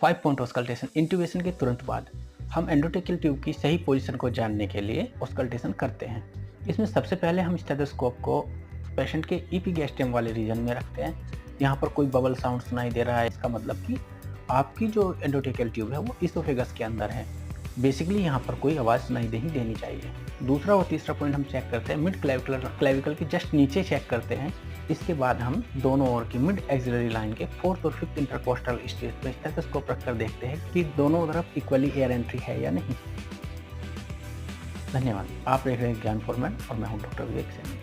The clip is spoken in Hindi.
5 पॉइंट ऑस्कल्टेशन। इंट्यूबेशन के तुरंत बाद हम एंडोट्रेकियल ट्यूब की सही पोजीशन को जानने के लिए ऑस्कल्टेशन करते हैं। इसमें सबसे पहले हम स्टेथोस्कोप को पेशेंट के इपिगैस्ट्रियम वाले रीजन में रखते हैं। यहाँ पर कोई बबल साउंड सुनाई दे रहा है, इसका मतलब कि आपकी जो एंडोट्रेकियल ट्यूब है वो इसोफेगस के अंदर है। बेसिकली यहाँ पर कोई आवाज़ सुनाई नहीं देनी चाहिए। दूसरा और तीसरा पॉइंट हम चेक करते हैं मिड क्लेविकल के जस्ट नीचे चेक करते हैं। इसके बाद हम दोनों ओर की मिड एक्सिलरी लाइन के 4th और 5th इंटरकोस्टल स्टेज पर स्टेथोस्कोप रखकर देखते हैं कि दोनों तरफ इक्वली एयर एंट्री है या नहीं। धन्यवाद। आप देख रहे हैं ज्ञान फॉर्मेट और मैं हूं डॉक्टर विवेक सैनी।